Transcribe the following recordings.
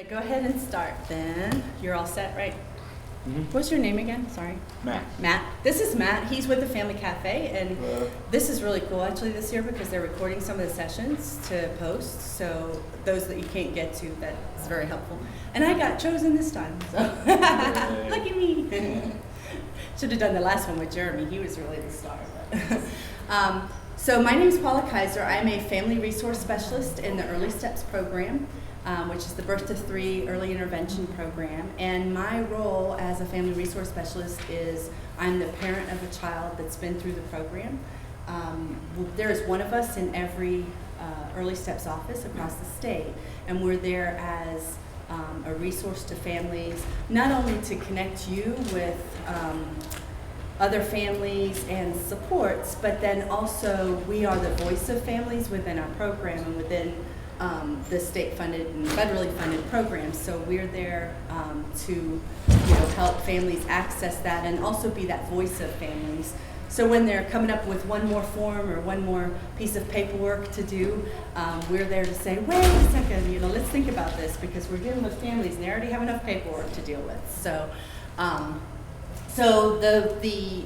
going to go ahead and start then. You're all set, right? Mm-hmm. What's your name again? Sorry. Matt. This is Matt. He's with the Family Cafe, and this is really cool actually this year because they're recording some of the sessions to post. So those that you can't get to, that is very helpful. And I got chosen this time, so look at me. Should have done the last one with Jeremy. He was really the star. But so my name is Paula Kaiser. I'm a family resource specialist in the Early Steps program, which is the Birth to 3 early intervention program. And my role as a family resource specialist is I'm the parent of a child that's been through the program. There is one of us in every Early Steps office across the state, and we're there as a resource to families, not only to connect you with other families and supports, but then also we are the voice of families within our program and within the state-funded and federally funded programs. So we're there to help families access that and also be that voice of families. So when they're coming up with one more form or one more piece of paperwork to do, we're there to say, wait a second, let's think about this because we're dealing with families and they already have enough paperwork to deal with. So, the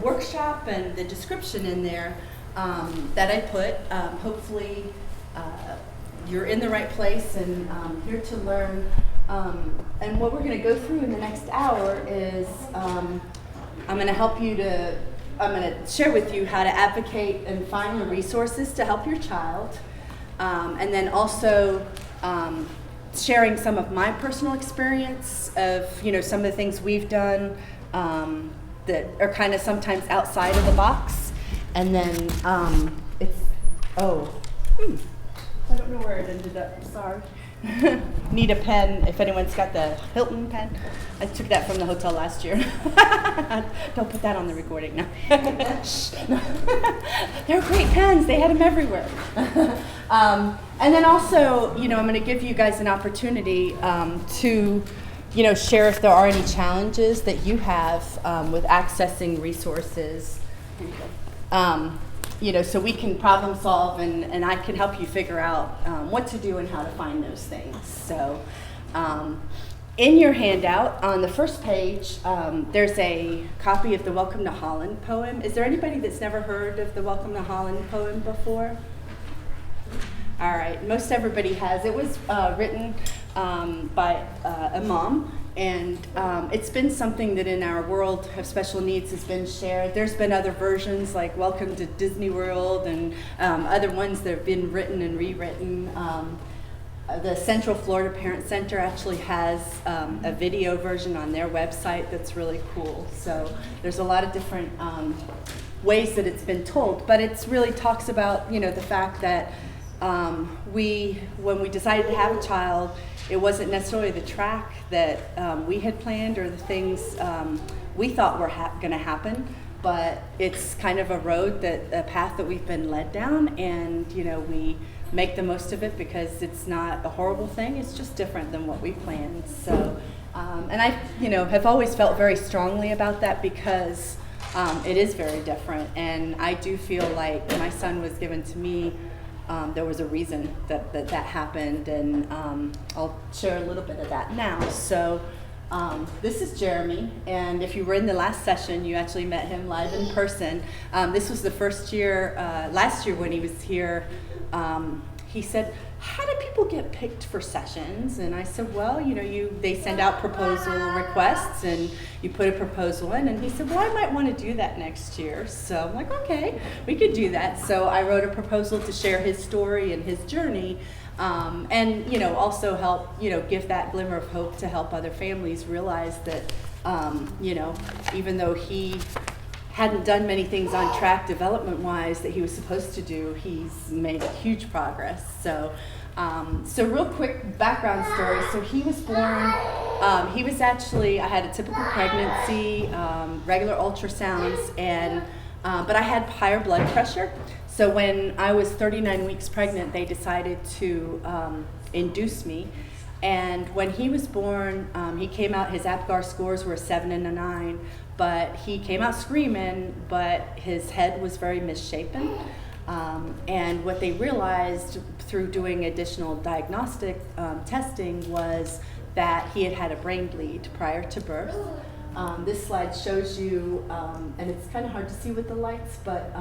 workshop and the description in there that I put, hopefully you're in the right place and here to learn. And what we're going to go through in the next hour is I'm going to share with you how to advocate and find the resources to help your child. And then also sharing some of my personal experience of, some of the things we've done that are kind of sometimes outside of the box. And then I don't know where it ended up, sorry. Need a pen, if anyone's got the Hilton pen. I took that from the hotel last year. Don't put that on the recording now. They're great pens, they had them everywhere. And then also, I'm going to give you guys an opportunity to share if there are any challenges that you have with accessing resources. So we can problem solve and I can help you figure out what to do and how to find those things. So in your handout on the first page, there's a copy of the Welcome to Holland poem. Is there anybody that's never heard of the Welcome to Holland poem before? All right, most everybody has. It was written by a mom. And it's been something that in our world of special needs has been shared. There's been other versions like Welcome to Disney World and other ones that have been written and rewritten. The Central Florida Parent Center actually has a video version on their website that's really cool. So there's a lot of different ways that it's been told, but it really talks about the fact that when we decided to have a child, it wasn't necessarily the track that we had planned or the things we thought were going to happen, but it's kind of a path that we've been led down, and we make the most of it because it's not a horrible thing. It's just different than what we planned. So, and I, have always felt very strongly about that because it is very different, and I do feel like my son was given to me. There was a reason that happened, and I'll share a little bit of that now. So this is Jeremy, and if you were in the last session, you actually met him live in person. This was the first year, last year when he was here, he said, how do people get picked for sessions? And I said, well, they send out proposal requests and you put a proposal in. And he said, well, I might want to do that next year. So I'm like, okay, we could do that. So I wrote a proposal to share his story and his journey and, also help, give that glimmer of hope to help other families realize that, even though he hadn't done many things on track development-wise that he was supposed to do, he's made huge progress. So real quick background story. So he was born, he was actually, I had a typical pregnancy, regular ultrasounds, and but I had higher blood pressure. So when I was 39 weeks pregnant, they decided to induce me. And when he was born, he came out, his APGAR scores were a 7 and a 9, but he came out screaming, but his head was very misshapen. And what they realized through doing additional diagnostic testing was that he had had a brain bleed prior to birth. This slide shows you, and it's kind of hard to see with the lights, but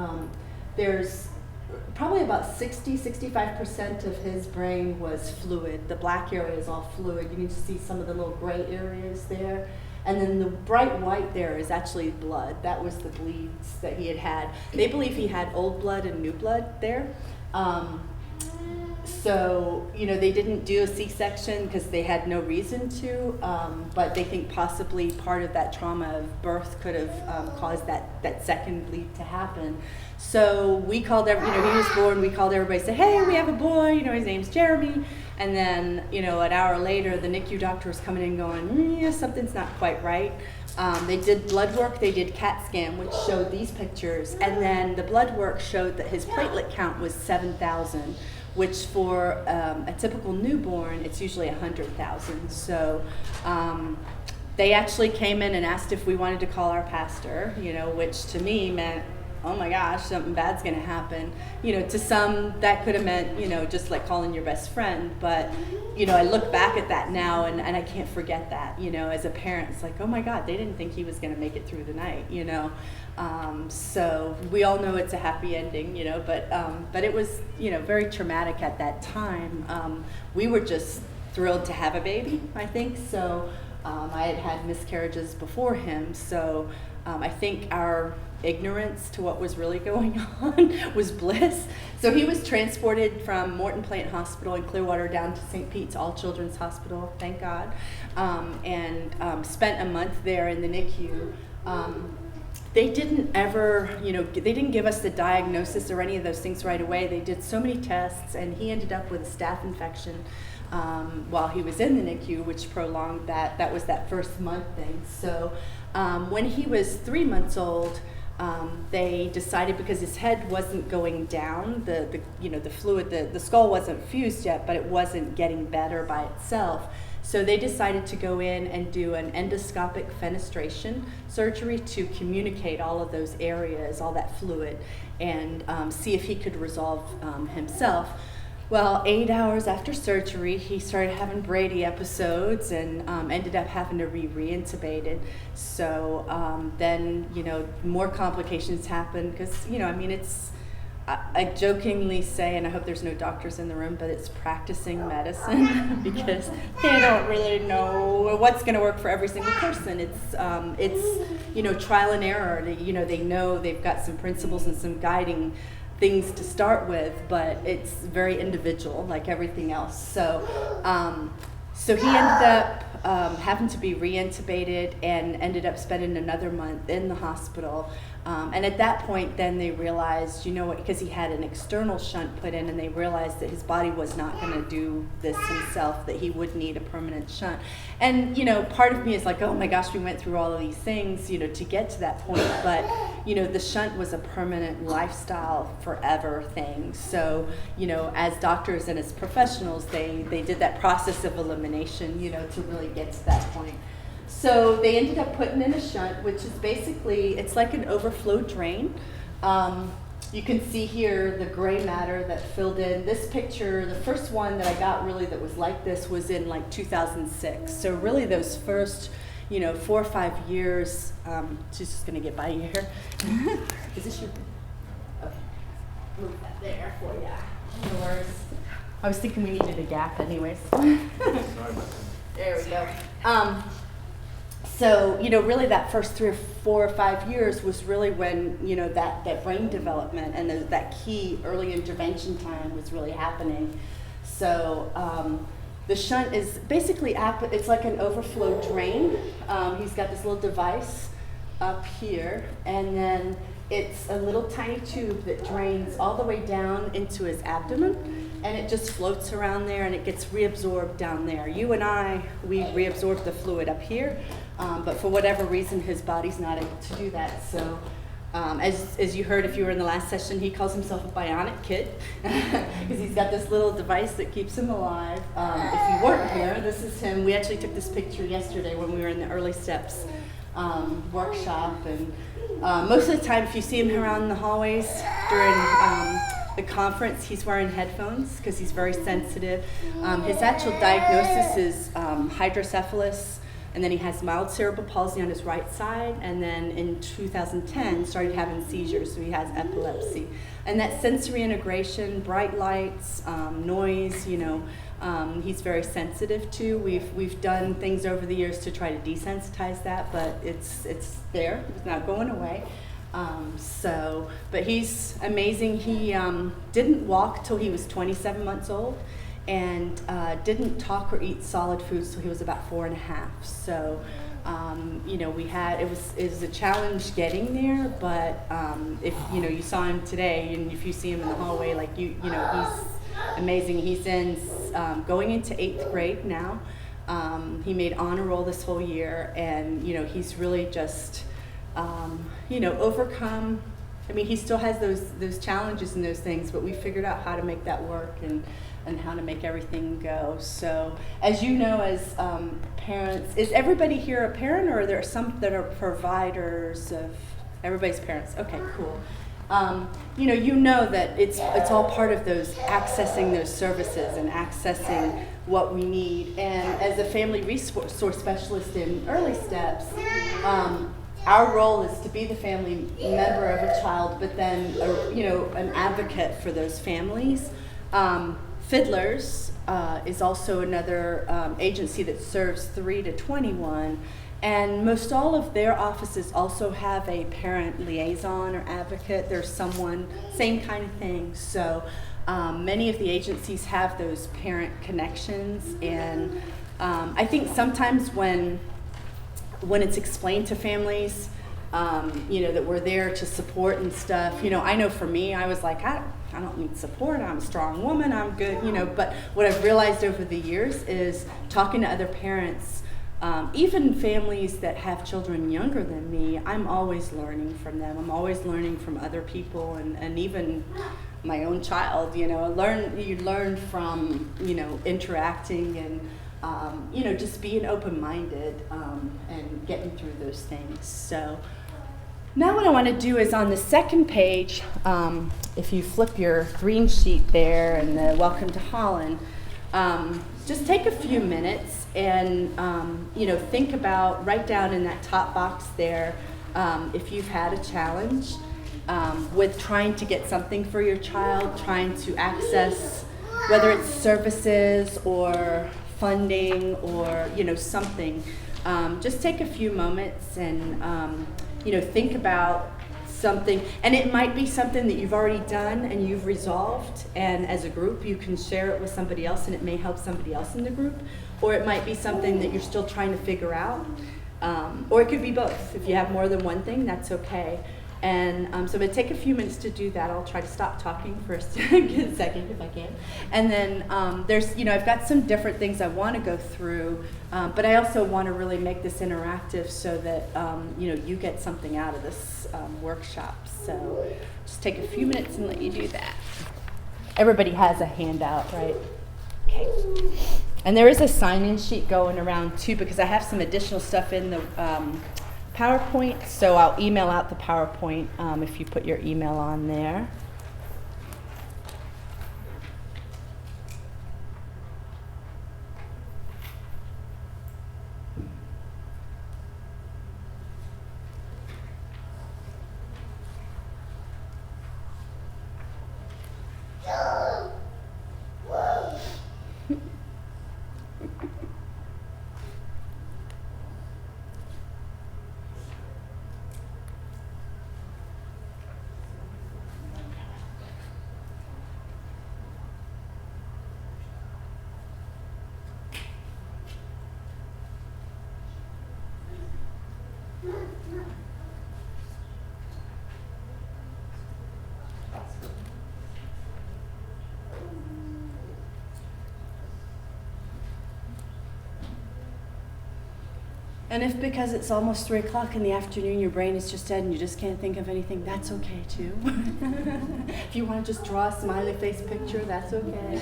there's probably about 65% of his brain was fluid. The black area is all fluid. You can see some of the little gray areas there. And then the bright white there is actually blood. That was the bleeds that he had had. They believe he had old blood and new blood there. So, they didn't do a C-section because they had no reason to, but they think possibly part of that trauma of birth could have caused that second bleed to happen. So we called he was born, we called everybody, said, hey, we have a boy, his name's Jeremy. And then, an hour later, the NICU doctor was coming in going, something's not quite right. They did blood work, they did CAT scan, which showed these pictures. And then the blood work showed that his platelet count was 7,000, which for a typical newborn, it's usually 100,000. So they actually came in and asked if we wanted to call our pastor, which to me meant, oh my gosh, something bad's gonna happen. To some that could have meant, just like calling your best friend. But, I look back at that now and I can't forget that, as a parent. It's like, oh my God, they didn't think he was gonna make it through the night, So we all know it's a happy ending, but it was, very traumatic at that time. We were just thrilled to have a baby, I think. So I had had miscarriages before him. So I think our ignorance to what was really going on was bliss. So he was transported from Morton Plant Hospital in Clearwater down to St. Pete's All Children's Hospital, thank God, and spent a month there in the NICU. They didn't ever, they didn't give us the diagnosis or any of those things right away. They did so many tests, and he ended up with a staph infection while he was in the NICU, which prolonged that. That was that first month thing. So when he was 3 months old, they decided, because his head wasn't going down, the fluid, the skull wasn't fused yet, but it wasn't getting better by itself. So they decided to go in and do an endoscopic fenestration surgery to communicate all of those areas, all that fluid, and see if he could resolve himself. Well, 8 hours after surgery, he started having Brady episodes and ended up having to be reintubated. So then, more complications happened because, it's, I jokingly say, and I hope there's no doctors in the room, but it's practicing medicine because they don't really know what's going to work for every single person. It's trial and error. They know they've got some principles and some guiding things to start with, but it's very individual, like everything else. So he ended up having to be reintubated and ended up spending another month in the hospital. And at that point, then they realized, because he had an external shunt put in, and they realized that his body was not going to do this himself, that he would need a permanent shunt. And, part of me is like, oh my gosh, we went through all of these things, to get to that point. But, the shunt was a permanent lifestyle forever thing. So, as doctors and as professionals, they did that process of elimination, to really get to that point. So they ended up putting in a shunt, which is basically, it's like an overflow drain. You can see here the gray matter that filled in. This picture, the first one that I got really that was like this was in like 2006. So really those first, 4 or 5 years, she's just gonna get by you here. Is this your, okay, move that there for you. No worries. I was thinking we needed a gap anyways. Sorry about that. There we go. So, really that first 3 or 4 or 5 years was really when, that brain development and that key early intervention time was really happening. So the shunt is basically, it's like an overflow drain. He's got this little device up here, and then it's a little tiny tube that drains all the way down into his abdomen, and it just floats around there and it gets reabsorbed down there. You and I, we reabsorb the fluid up here, but for whatever reason, his body's not able to do that. So as you heard if you were in the last session, he calls himself a bionic kid because he's got this little device that keeps him alive. If you weren't here, this is him. We actually took this picture yesterday when we were in the early steps. workshop, and most of the time if you see him around the hallways during the conference, he's wearing headphones because he's very sensitive. His actual diagnosis is hydrocephalus, and then he has mild cerebral palsy on his right side, and then in 2010 started having seizures, so he has epilepsy. And that sensory integration, bright lights, noise, he's very sensitive to. We've done things over the years to try to desensitize that, but it's there. It's not going away. But he's amazing. He didn't walk till he was 27 months old, and didn't talk or eat solid foods till he was about 4 and a half. So, it was a challenge getting there. But if you saw him today, and if you see him in the hallway, he's amazing. He's going into 8th grade now. He made honor roll this whole year, and he's really just overcome. I mean, he still has those challenges and those things, but we figured out how to make that work and how to make everything go. So, as you know, as parents, is everybody here a parent, or are there some that are providers of everybody's parents? Okay, cool. You know that it's all part of those accessing those services and accessing what we need. And as a family resource specialist in Early Steps, our role is to be the family member of a child, but then an advocate for those families. Fiddlers is also another agency that serves 3 to 21, and most all of their offices also have a parent liaison or advocate. There's someone, same kind of thing. So many of the agencies have those parent connections, and I think sometimes when it's explained to families, that we're there to support and stuff. I know for me, I was like, I don't need support. I'm a strong woman. I'm good. But what I've realized over the years is talking to other parents, even families that have children younger than me, I'm always learning from them. I'm always learning from other people, and even my own child. You learn from interacting and. Just being open-minded and getting through those things. So now what I want to do is on the second page, if you flip your green sheet there and the Welcome to Holland, just take a few minutes and, think about, write down in that top box there, if you've had a challenge with trying to get something for your child, trying to access, whether it's services or funding or something. Just take a few moments and think about something, and it might be something that you've already done and you've resolved, and as a group you can share it with somebody else and it may help somebody else in the group, or it might be something that you're still trying to figure out, or it could be both. If you have more than one thing, that's okay. And so I'm going to take a few minutes to do that. I'll try to stop talking for a second if I can. And then there's, I've got some different things I want to go through, but I also want to really make this interactive so that, you get something out of this workshop. So just take a few minutes and let you do that. Everybody has a handout, right? Okay. And there is a sign-in sheet going around too, because I have some additional stuff in the PowerPoint, so I'll email out the PowerPoint if you put your email on there. And if because it's almost 3 o'clock in the afternoon, your brain is just dead and you just can't think of anything, that's okay too. If you want to just draw a smiley face picture, that's okay.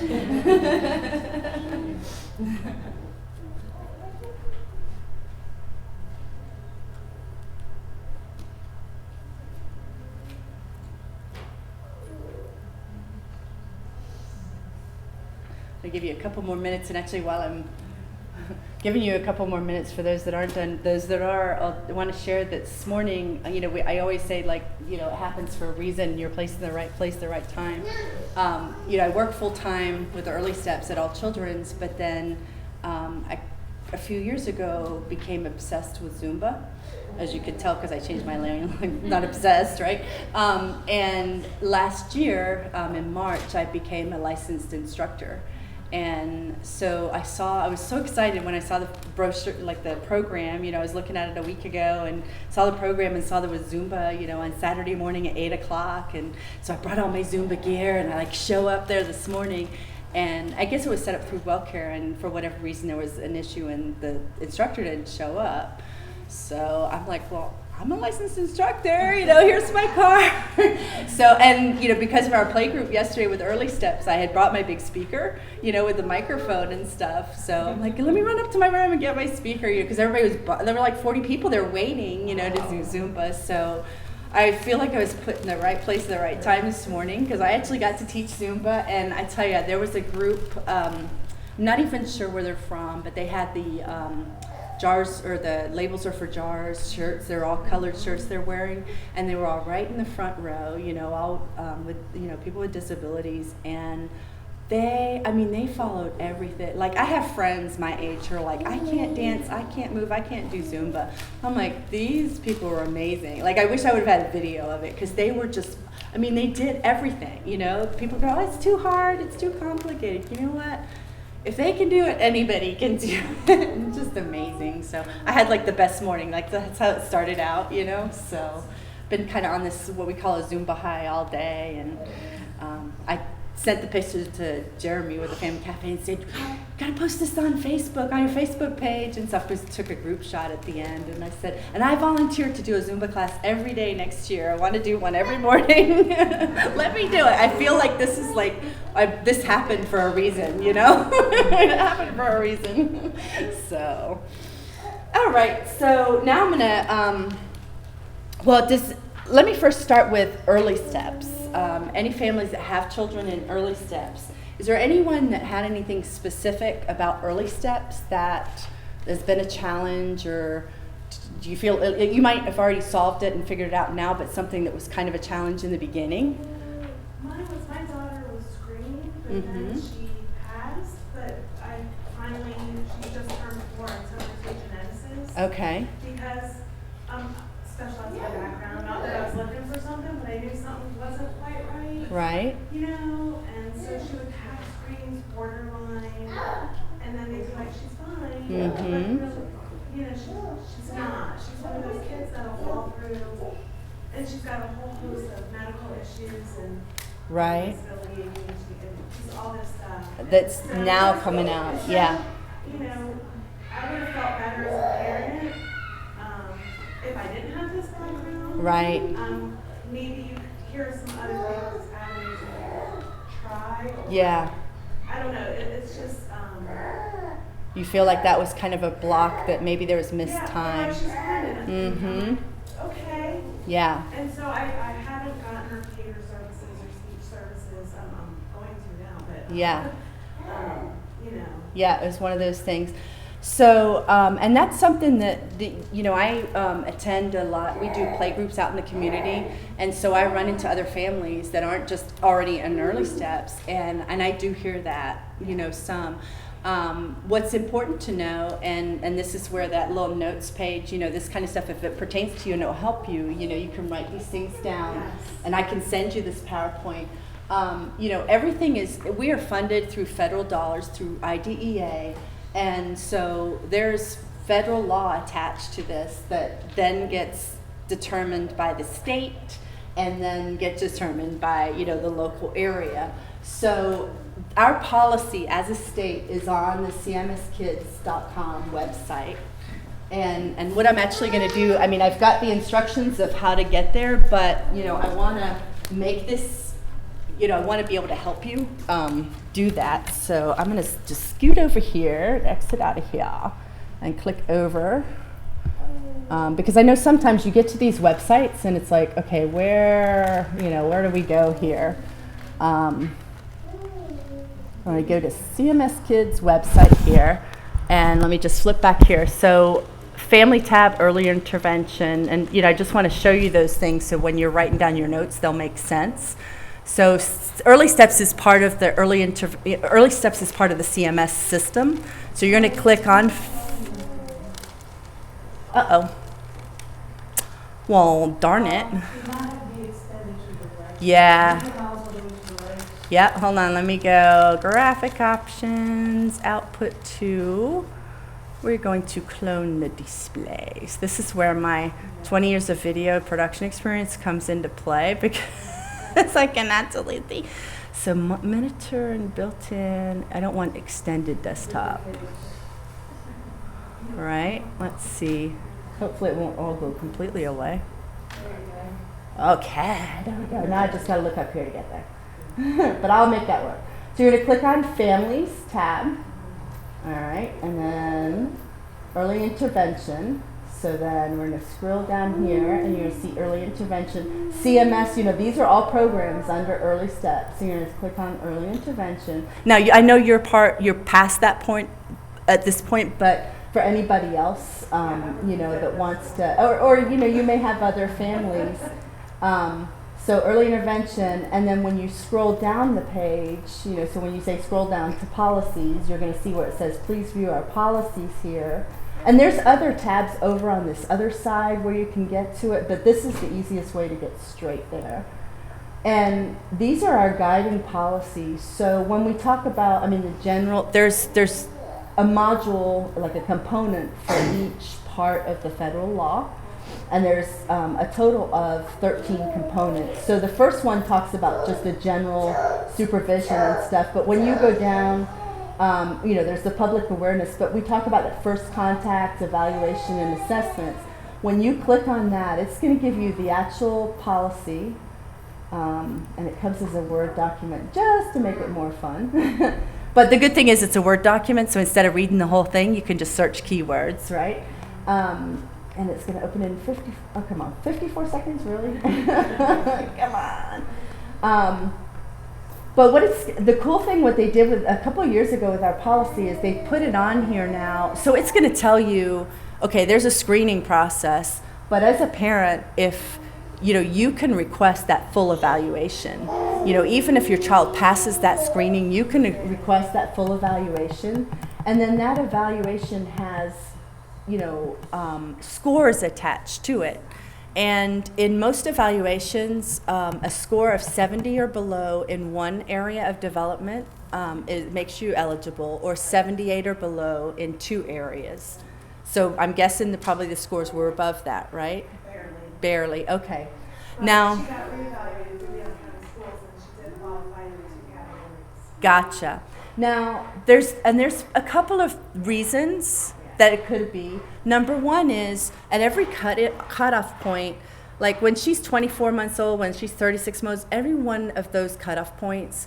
to give you a couple more minutes, and actually while I'm giving you a couple more minutes for those that aren't done, those that are, I want to share that this morning, I always say, like, it happens for a reason. You're placed in the right place, the right time. I work full time with the early steps at All Children's, but then a few years ago became obsessed with Zumba, as you could tell because I changed my language. Not obsessed, right? And last year in March I became a licensed instructor. And so I was so excited when I saw the brochure, like the program. I was looking at it a week ago and saw the program and saw there was Zumba, on Saturday morning at 8 o'clock. And so I brought all my Zumba gear and I show up there this morning. And I guess it was set up through WellCare, and for whatever reason there was an issue and the instructor didn't show up. So I'm like, well, I'm a licensed instructor, here's my car. So, and, because of our play group yesterday with Early Steps, I had brought my big speaker, with the microphone and stuff. So I'm like, let me run up to my room and get my speaker, because there were like 40 people there waiting, to do Zumba. So I feel like I was put in the right place at the right time this morning, because I actually got to teach Zumba. And I tell you, there was a group, I'm not even sure where they're from, but they had the jars, or the labels are for jars, shirts. They're all colored shirts they're wearing, and they were all right in the front row, all with people with disabilities, and they followed everything. Like, I have friends my age who are like, I can't dance, I can't move, I can't do Zumba. I'm like, these people were amazing. Like, I wish I would have had a video of it, because they were just, they did everything. People go, oh, it's too hard, it's too complicated. You know what? If they can do it, anybody can do it. It's just amazing. So I had the best morning. That's how it started out, So been kind of on this, what we call a Zumba high all day. And I sent the pictures to Jeremy with the Family Cafe and said, gotta post this on Facebook, on your Facebook page and stuff. Just took a group shot at the end. And I said, and I volunteered to do a Zumba class every day next year. I want to do one every morning. Let me do it. I feel like this is this happened for a reason, It happened for a reason. So, all right. So now I'm gonna, let me first start with early steps. Any families that have children in early steps, is there anyone that had anything specific about early steps that has been a challenge, or do you feel you might have already solved it and figured it out now, but something that was kind of a challenge in the beginning? My daughter was screaming, but then she passed, but she just turned 4 and took her geneticist. Okay. Because special ed background, not that I was looking for something, but I knew something wasn't quite right. Right. And so she would have screams, borderline, and then they'd be like, she's fine. Mm-hmm. But really, she's not. She's one of those kids that'll fall through, and she's got a whole host of medical issues and right. disability, and all this stuff. That's so now coming out. Yeah. I would have felt better as a parent if I didn't have this background. Right. Maybe you hear some other things, avenues you try. Or, Yeah. I don't know. It's just. You feel like that was kind of a block, that maybe there was missed time. She's fine. Mm-hmm. Okay. Yeah. And so I haven't gotten her theater services or speech services. I'm going to now, but. Yeah. Yeah, it was one of those things. So, and that's something that, I attend a lot. We do play groups out in the community, and so I run into other families that aren't just already in early steps, and I do hear that, some. What's important to know, and this is where that little notes page, this kind of stuff, if it pertains to you and it'll help you, you can write these things down, and I can send you this PowerPoint. Everything we are funded through federal dollars, through IDEA, and so there's federal law attached to this that then gets determined by the state and then gets determined by, the local area. So our policy as a state is on the cmskids.com website. And what I'm actually going to do, I've got the instructions of how to get there, but, I want to make this, I want to be able to help you do that. So I'm going to just scoot over here, exit out of here, and click over. Because I know sometimes you get to these websites and it's like, okay, where do we go here? I'm going to go to CMS Kids website here, and let me just flip back here. So family tab, early intervention, and I just want to show you those things so when you're writing down your notes, they'll make sense. So early steps is part of the early steps is part of the CMS system. So you're going to click on. Well, darn it. Yeah. Yeah, hold on, let me go graphic options, output to, we're going to clone the displays. This is where my 20 years of video production experience comes into play because I cannot delete the, so monitor and built-in, I don't want extended desktop. All right, let's see. Hopefully it won't all go completely away. Okay, there we go. Now I just gotta look up here to get there. But I'll make that work. So you're going to click on Families tab. All right, and then Early Intervention. So then we're going to scroll down here, and you're going to see Early Intervention. CMS, these are all programs under Early Steps. So you're going to click on Early Intervention. Now, I know you're past that point at this point, but for anybody else, that wants to, or you may have other families. So early intervention, and then when you scroll down the page, so when you say scroll down to policies, you're going to see where it says, please view our policies here. And there's other tabs over on this other side where you can get to it, but this is the easiest way to get straight there. And these are our guiding policies. So when we talk about, the general, there's a module, like a component for each part of the federal law. And there's a total of 13 components. So the first one talks about just the general supervision and stuff. But when you go down, there's the public awareness. But we talk about the first contact, evaluation, and assessments. When you click on that, it's going to give you the actual policy. And it comes as a Word document just to make it more fun. But the good thing is it's a Word document. So instead of reading the whole thing, you can just search keywords, right? And it's going to open in 54 seconds, really? Come on. But the cool thing, what they did a couple of years ago with our policy is they put it on here now. So it's going to tell you, okay, there's a screening process, but as a parent, if you can request that full evaluation. Even if your child passes that screening, you can request that full evaluation. And then that evaluation has scores attached to it. And in most evaluations, a score of 70 or below in one area of development, it makes you eligible, or 78 or below in two areas. So I'm guessing probably the scores were above that, right? Barely, okay. But now, she got reevaluated through the county schools, and she did qualify in the two categories. Gotcha. Now, there's a couple of reasons that it could be. Number one is at every cutoff point, like when she's 24 months old, when she's 36 months, every one of those cutoff points,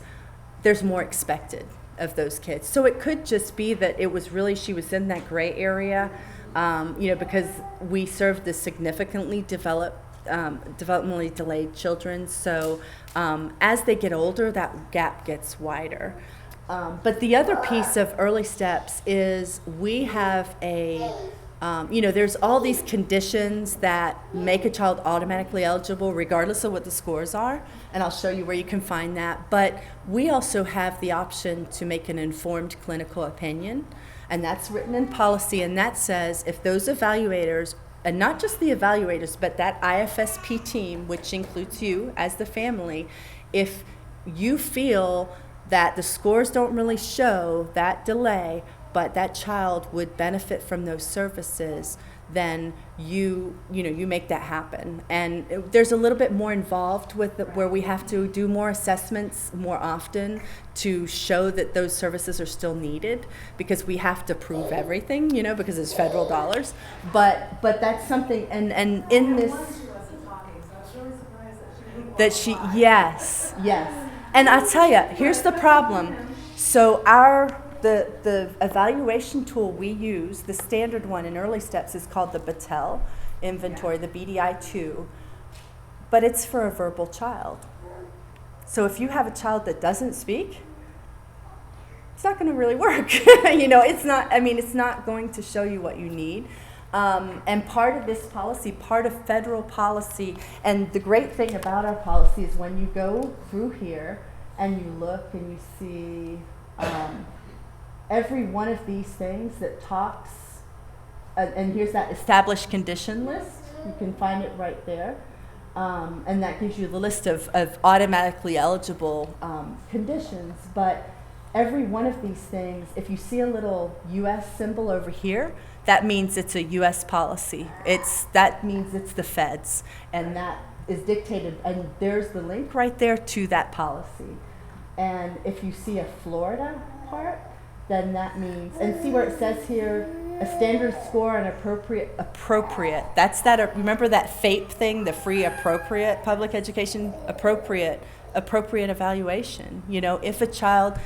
there's more expected of those kids. So it could just be that it was really, she was in that gray area, because we serve the significantly developmentally delayed children. So as they get older, that gap gets wider. But the other piece of early steps is we have there's all these conditions that make a child automatically eligible regardless of what the scores are, and I'll show you where you can find that. But we also have the option to make an informed clinical opinion, and that's written in policy, and that says if those evaluators, and not just the evaluators, but that IFSP team, which includes you as the family, if you feel that the scores don't really show that delay, but that child would benefit from those services, then you make that happen. And there's a little bit more involved with where we have to do more assessments more often to show that those services are still needed, because we have to prove everything, because it's federal dollars. But that's something, and in this, yes. And I'll tell you, here's the problem. So the evaluation tool we use, the standard one in early steps, is called the Battelle inventory, the BDI-2, but it's for a verbal child. So if you have a child that doesn't speak, it's not going to really work. It's not going to show you what you need. And part of this policy, part of federal policy, and the great thing about our policy is when you go through here and you look and you see every one of these things that talks, and here's that established condition list. You can find it right there. And that gives you the list of automatically eligible conditions. But every one of these things, if you see a little U.S. symbol over here, that means it's a U.S. policy. That means it's the feds, and that is dictated, and there's the link right there to that policy. And if you see a Florida part, then that means, and see where it says here, a standard score and appropriate. That's that, remember that FAPE thing, the free appropriate public education, appropriate evaluation. If a child,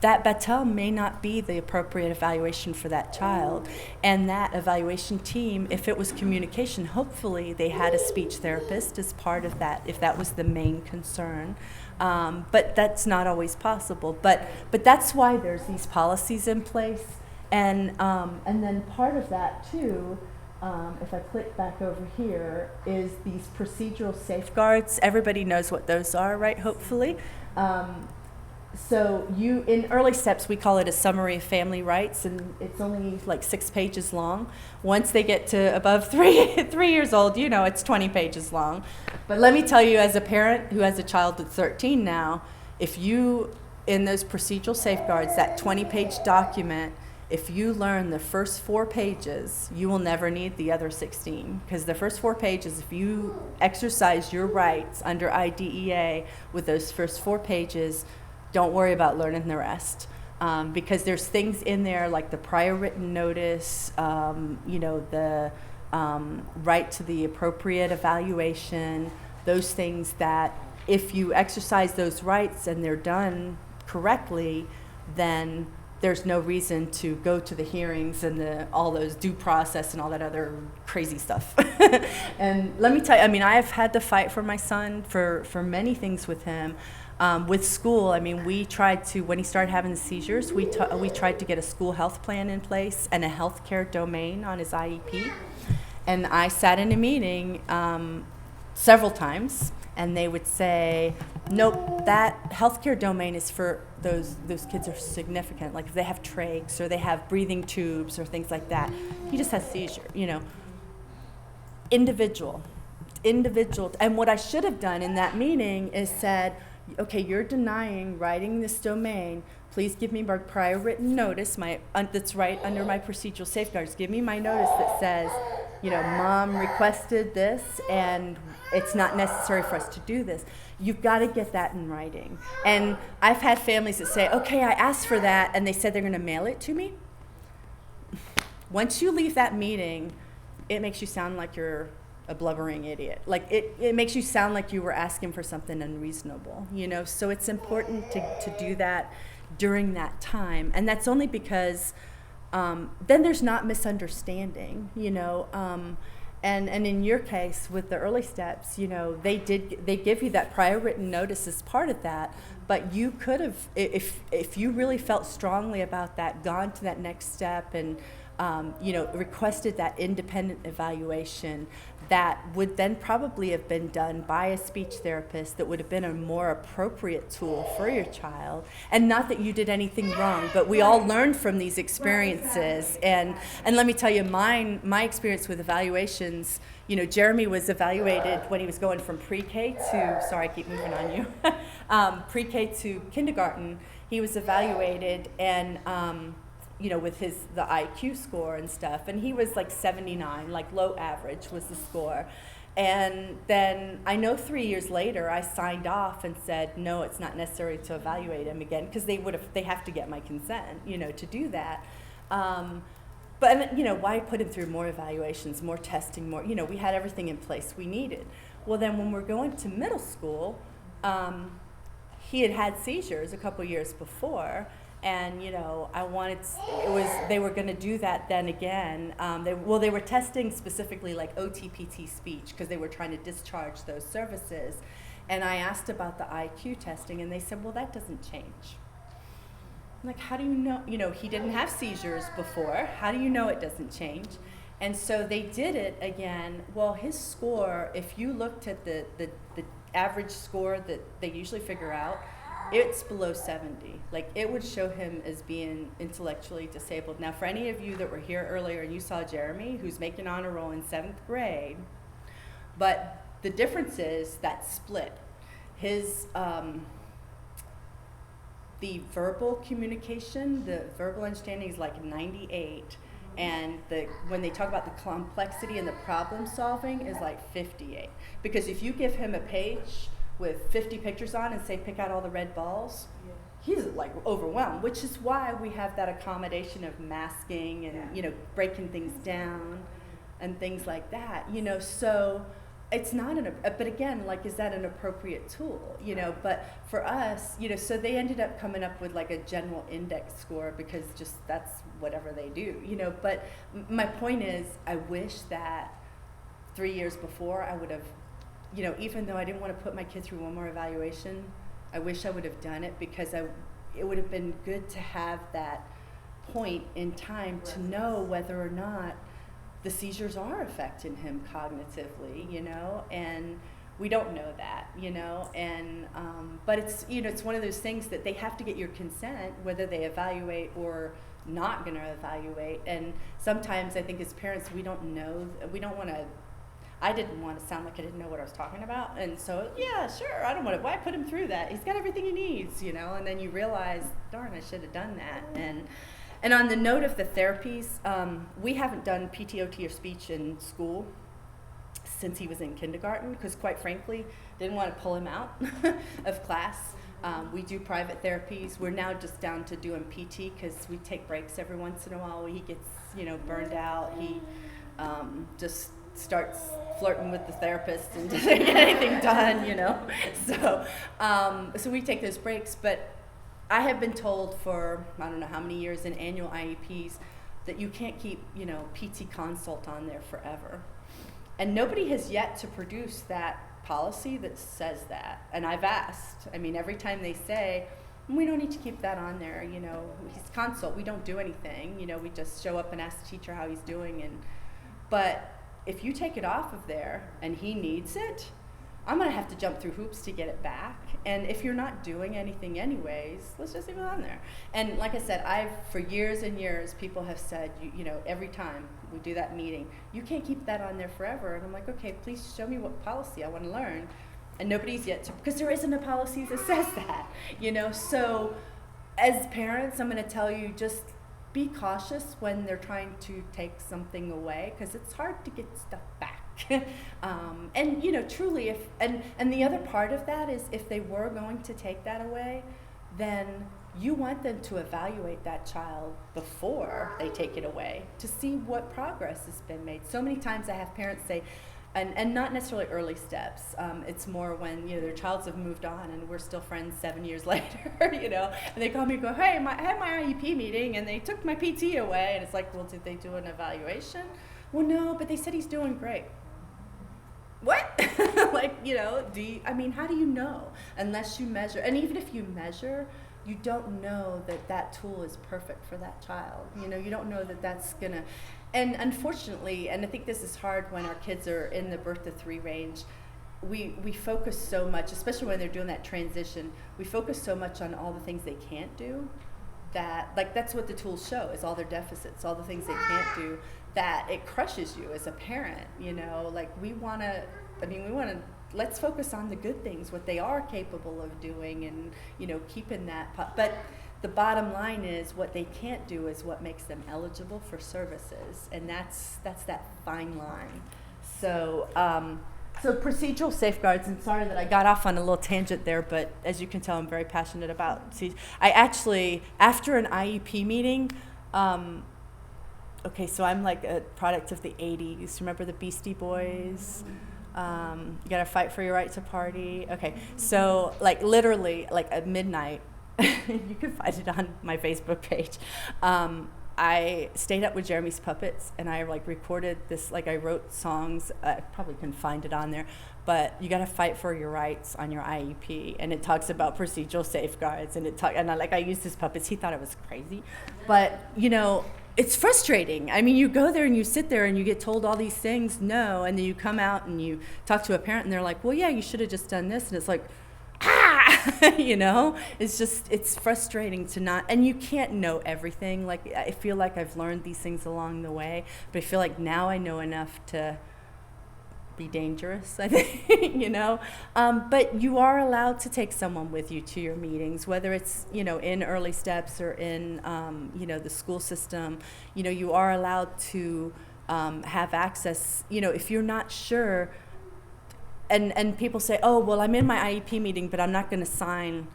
that Battelle may not be the appropriate evaluation for that child. And that evaluation team, if it was communication, hopefully they had a speech therapist as part of that, if that was the main concern. But that's not always possible. But that's why there's these policies in place. And then part of that too, if I click back over here, is these procedural safeguards. Everybody knows what those are, right? Hopefully. So in early steps, we call it a summary of family rights, and it's only like 6 pages long. Once they get to above 3 years old, it's 20 pages long. But let me tell you, as a parent who has a child that's 13 now, if you, in those procedural safeguards, that 20-page document, if you learn the first 4 pages, you will never need the other 16. Because the first 4 pages, if you exercise your rights under IDEA with those first 4 pages, don't worry about learning the rest. Because there's things in there like the prior written notice, the right to the appropriate evaluation, those things that if you exercise those rights and they're done correctly, then there's no reason to go to the hearings and all those due process and all that other crazy stuff. And let me tell you, I've had to fight for my son for many things with him. With school, we tried to, when he started having the seizures, we tried to get a school health plan in place and a healthcare domain on his IEP. And I sat in a meeting several times, and they would say, nope, that healthcare domain is for those kids are significant, like if they have trachs or they have breathing tubes or things like that. He just has seizure, Individual. And what I should have done in that meeting is said, okay, you're denying writing this domain. Please give me my prior written notice, that's right under my procedural safeguards. Give me my notice that says, Mom requested this and it's not necessary for us to do this. You've got to get that in writing. And I've had families that say, okay, I asked for that, and they said they're going to mail it to me. Once you leave that meeting, it makes you sound like you're a blubbering idiot. Like it makes you sound like you were asking for something unreasonable, So it's important to do that during that time. And that's only because then there's not misunderstanding, And in your case, with the early steps, they give you that prior written notice as part of that, but you could have, if you really felt strongly about that, gone to that next step and requested that independent evaluation that would then probably have been done by a speech therapist that would have been a more appropriate tool for your child. And not that you did anything wrong, but we all learn from these experiences. And let me tell you, my experience with evaluations, Jeremy was evaluated when he was going from pre-K to, sorry, I keep moving on you, pre-K to kindergarten. He was evaluated and with the IQ score and stuff, and he was like 79, like low average was the score. And then I know 3 years later I signed off and said, no, it's not necessary to evaluate him again, because they have to get my consent, to do that. But why put him through more evaluations, more testing, more, we had everything in place we needed. Well, then when we're going to middle school, he had seizures a couple years before. And they were going to do that then again. They were testing specifically like OTPT speech because they were trying to discharge those services. And I asked about the IQ testing, and they said, well, that doesn't change. I'm like, how do you know? You know, he didn't have seizures before. How do you know it doesn't change? And so they did it again. Well, his score, if you looked at the average score that they usually figure out, it's below 70. Like, it would show him as being intellectually disabled. Now, for any of you that were here earlier and you saw Jeremy, who's making honor roll in 7th grade, but the difference is that split. His, the verbal communication, the verbal understanding is like 98. And when they talk about the complexity and the problem solving is like 58. Because if you give him a page with 50 pictures on and say pick out all the red balls, he's like overwhelmed, which is why we have that accommodation of masking and, you know, breaking things down and things like that, you know. So it's not but again, like, is that an appropriate tool, you know? But for us, you know, so they ended up coming up with like a general index score because just that's whatever they do, you know. But my point is, I wish that 3 years before I would have, you know, even though I didn't want to put my kid through one more evaluation, I wish I would have done it, because it would have been good to have that point in time to know whether or not the seizures are affecting him cognitively, you know, and we don't know that, you know, and but it's, you know, it's one of those things that they have to get your consent whether they evaluate or not going to evaluate. And sometimes I think as parents we don't know, we don't want to, I didn't want to sound like I didn't know what I was talking about, and so yeah, sure, I don't want to, why put him through that, he's got everything he needs, you know. And then you realize, darn, I should have done that. And on the note of the therapies, we haven't done PTOT or speech in school since he was in kindergarten, because quite frankly, didn't want to pull him out of class. We do private therapies. We're now just down to doing PT because we take breaks every once in a while. He gets, you know, burned out. He just starts flirting with the therapist and doesn't get anything done, you know. So we take those breaks. But I have been told for I don't know how many years in annual IEPs that you can't keep, you know, PT consult on there forever. And nobody has yet to produce that policy that says that. And I've asked. I mean, every time they say, we don't need to keep that on there, you know, he's consult, we don't do anything, you know, we just show up and ask the teacher how he's doing. But if you take it off of there and he needs it, I'm going to have to jump through hoops to get it back. And if you're not doing anything anyways, let's just leave it on there. And like I said, for years and years, people have said, you know, every time we do that meeting, you can't keep that on there forever. And I'm like, okay, please show me what policy I want to learn. And nobody's yet to, because there isn't a policy that says that, you know. So as parents, I'm going to tell you, just be cautious when they're trying to take something away, because it's hard to get stuff back. And you know, truly, if and the other part of that is, if they were going to take that away, then you want them to evaluate that child before they take it away to see what progress has been made. So many times I have parents say, and not necessarily early steps, it's more when, you know, their childs have moved on and we're still friends 7 years later, you know, and they call me and go, hey, I had my IEP meeting and they took my PT away. And it's like, well, did they do an evaluation? Well, no, but they said he's doing great. What? Like, you know, I mean, how do you know unless you measure? And even if you measure, you don't know that that tool is perfect for that child. You know, you don't know that that's gonna, and unfortunately, and I think this is hard when our kids are in the birth to 3 range, we focus so much, especially when they're doing that transition, we focus so much on all the things they can't do, that, like, that's what the tools show, is all their deficits, all the things they can't do, that it crushes you as a parent, you know. Like, let's focus on the good things, what they are capable of doing, and, you know, keeping that, but the bottom line is what they can't do is what makes them eligible for services, and that's that fine line. So procedural safeguards, and sorry that I got off on a little tangent there, but as you can tell, I'm very passionate about. I actually, after an IEP meeting, okay, so I'm like a product of the 80s. Remember the Beastie Boys? You gotta fight for your right to party. Okay, so like literally like at midnight, you can find it on my Facebook page. I stayed up with Jeremy's puppets, and I like recorded this, like I wrote songs. I probably couldn't find it on there, but you got to fight for your rights on your IEP, and it talks about procedural safeguards, and I used his puppets. He thought I was crazy, but it's frustrating. I mean, you go there and you sit there and you get told all these things, no, and then you come out and you talk to a parent and they're like, well, yeah, you should have just done this, and it's like, it's frustrating to not, and you can't know everything. Like, I feel like I've learned these things along the way, but I feel like now I know enough to be dangerous, I think, but you are allowed to take someone with you to your meetings, whether it's, in early steps or in, the school system. You are allowed to have access, if you're not sure. And people say, oh, well, I'm in my IEP meeting, but I'm not going to sign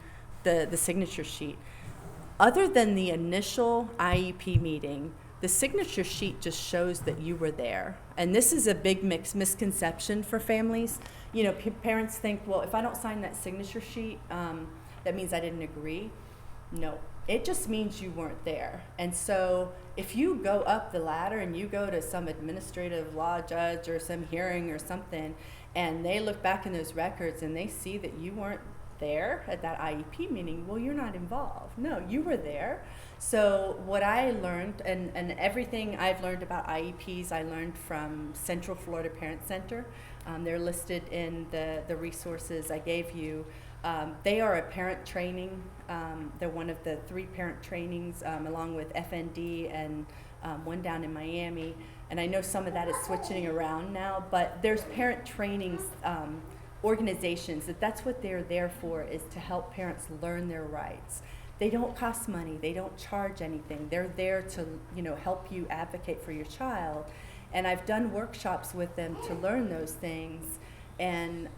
the signature sheet. Other than the initial IEP meeting, the signature sheet just shows that you were there. And this is a big misconception for families. Parents think, well, if I don't sign that signature sheet, that means I didn't agree. No, it just means you weren't there. And so if you go up the ladder and you go to some administrative law judge or some hearing or something, and they look back in those records and they see that you weren't there at that IEP meeting, well, you're not involved. No, you were there. So what I learned, and everything I've learned about IEPs, I learned from Central Florida Parent Center. They're listed in the resources I gave you. They are a parent training. They're one of the 3 parent trainings, along with FND and one down in Miami. And I know some of that is switching around now, but there's parent trainings organizations that's what they're there for, is to help parents learn their rights. They don't cost money. They don't charge anything. They're there to, help you advocate for your child. And I've done workshops with them to learn those things. And,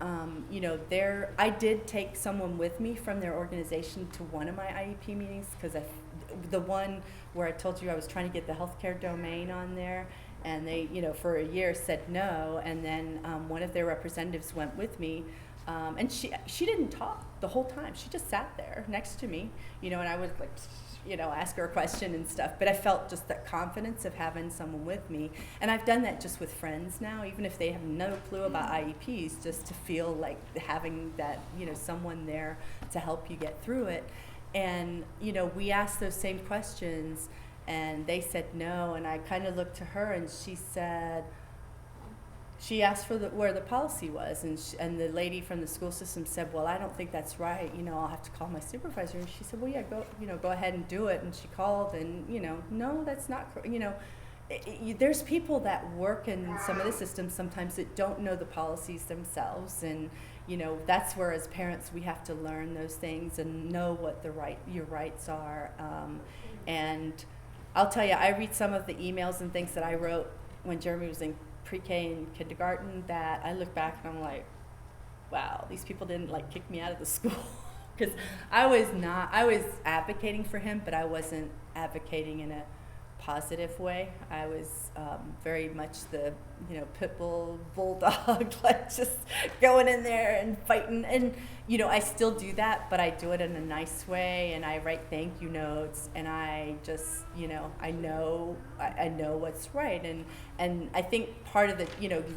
I did take someone with me from their organization to one of my IEP meetings, because the one where I told you I was trying to get the healthcare domain on there, and they, for a year said no, and then one of their representatives went with me, and she didn't talk the whole time. She just sat there next to me, and I would ask her a question and stuff, but I felt just that confidence of having someone with me. And I've done that just with friends now, even if they have no clue about IEPs, just to feel like having that, someone there to help you get through it. And, we asked those same questions, and they said no, and I kind of looked to her, and she asked for where the policy was, and the lady from the school system said, well, I don't think that's right, I'll have to call my supervisor. And she said, well, yeah, go ahead and do it. And she called, and no, that's not, there's people that work in some of the systems sometimes that don't know the policies themselves, and that's where, as parents, we have to learn those things and know what your rights are. And I'll tell you, I read some of the emails and things that I wrote when Jeremy was in pre-K and kindergarten, that I look back and I'm like, wow, these people didn't kick me out of the school. Because I was advocating for him, but I wasn't advocating in a positive way. I was very much the pit bull, bulldog, just going in there and fighting. And I still do that, but I do it in a nice way, and I write thank you notes, and I just I know what's right. And I think part of the